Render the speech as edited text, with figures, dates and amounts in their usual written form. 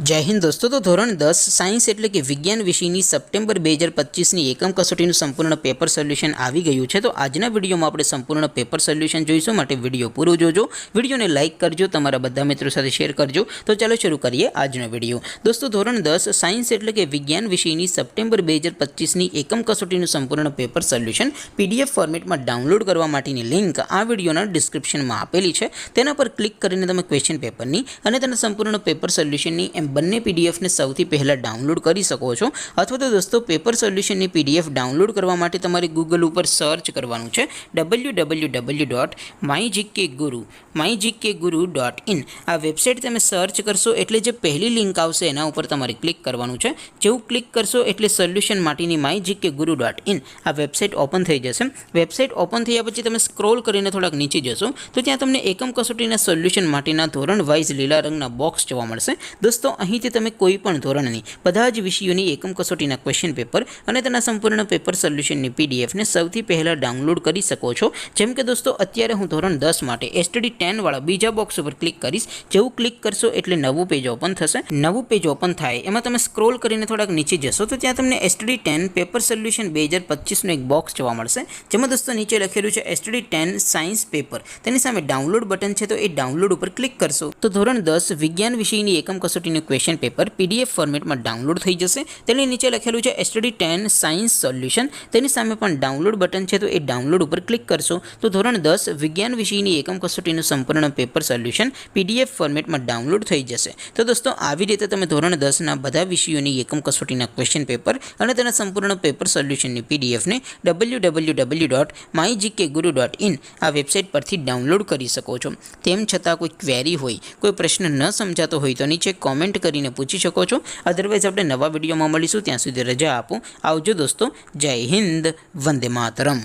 जय हिंद दोस्तों। तो धोरण 10 साइंस एटले कि विज्ञान विषयनी सप्टेम्बर 2025 एकम कसोटीનું સંપૂર્ણ પેપર સોલ્યુશન આવી ગયું છે। તો આજના વિડીયોમાં આપણે સંપૂર્ણ પેપર સોલ્યુશન જોઈશું, માટે વિડીયો પૂરો જોજો, વિડીયોને લાઇક કરજો, તમારા બધા મિત્રો સાથે શેર કરજો। તો ચાલો શરૂ કરીએ આજનો વિડીયો। દોસ્તો ધોરણ 10 સાયન્સ એટલે કે વિજ્ઞાન વિષયની સપ્ટેમ્બર 2025 એકમ કસોટીનું સંપૂર્ણ પેપર સોલ્યુશન પીડીએફ ફોર્મેટમાં ડાઉનલોડ કરવા માટેની લિંક આ વિડીયોના ડિસ્ક્રિપ્શનમાં આપેલી છે। તેના પર ક્લિક કરીને તમે ક્વેશ્ચન પેપરની અને તેના સંપૂર્ણ પેપર સોલ્યુશનની બંને પીડીએફને સૌથી પહેલાં ડાઉનલોડ કરી શકો છો। અથવા તો દોસ્તો પેપર સોલ્યુશનની પીડીએફ ડાઉનલોડ કરવા માટે તમારે ગૂગલ ઉપર સર્ચ કરવાનું છે www.mygkguru.in। આ વેબસાઇટ તમે સર્ચ કરશો એટલે જે પહેલી લિંક આવશે એના ઉપર તમારે ક્લિક કરવાનું છે। જેવું ક્લિક કરશો એટલે સોલ્યુશન માટેની mygkguru.in આ વેબસાઇટ ઓપન થઈ જશે। વેબસાઇટ ઓપન થયા પછી તમે સ્ક્રોલ કરીને થોડાક નીચે જશો તો ત્યાં તમને એકમ કસોટીના સોલ્યુશન માટેના ધોરણ વાઇઝ લીલા રંગના બોક્સ જોવા મળશે। દોસ્તો અહીંથી તમે કોઈ પણ ધોરણની બધા જ વિષયોની એકમ કસોટીના ક્વેશ્ચન પેપર અને તેના સંપૂર્ણ પેપર સોલ્યુશનની પીડીએફને સૌથી પહેલાં ડાઉનલોડ કરી શકો છો। જેમ કે દોસ્તો અત્યારે હું ધોરણ 10 માટે એસટીડી 10 વાળા બીજા બોક્સ ઉપર ક્લિક કરીશ। જેવું ક્લિક કરશો એટલે નવું પેજ ઓપન થશે। નવું પેજ ઓપન થાય એમાં તમે સ્ક્રોલ કરીને થોડાક નીચે જશો તો ત્યાં તમને એસટીડી 10 પેપર સોલ્યુશન 2025નું એક બોક્સ જોવા મળશે, જેમાં દોસ્તો નીચે લખેલું છે એસટીડી 10 સાયન્સ પેપર। તેની સામે ડાઉનલોડ બટન છે, તો એ ડાઉનલોડ ઉપર ક્લિક કરશો તો ધોરણ 10 વિજ્ઞાન વિષયની એકમ કસોટીનું ક્વેશ્ચન પેપર પીડીએફ ફોર્મેટમાં ડાઉનલોડ થઈ જશે। તેની નીચે લખેલું છે એસટીડી 10 સાયન્સ સોલ્યુશન, તેની સામે પણ ડાઉનલોડ બટન છે, તો એ ડાઉનલોડ ઉપર ક્લિક કરશો તો ધોરણ 10 વિજ્ઞાન વિષયની એકમ કસોટીનું સંપૂર્ણ પેપર સોલ્યુશન પીડીએફ ફોર્મેટમાં ડાઉનલોડ થઈ જશે। તો દોસ્તો આવી રીતે તમે ધોરણ 10ના બધા વિષયોની એકમ કસોટીના ક્વેશ્ચન પેપર અને તેના સંપૂર્ણ પેપર સોલ્યુશનની પીડીએફને www.mygkguru.in આ વેબસાઇટ પરથી ડાઉનલોડ કરી શકો છો। તેમ છતાં કોઈ ક્વેરી હોય, કોઈ પ્રશ્ન ન સમજાતો હોય તો નીચે કોમેન્ટ કરીને પૂછી શકો છો। અધરવાઇઝ આપણે નવા વિડીયોમાં મળીશું, ત્યાં સુધી રજા આપો। આવજો દોસ્તો, જય હિન્દ, વંદે માતરમ।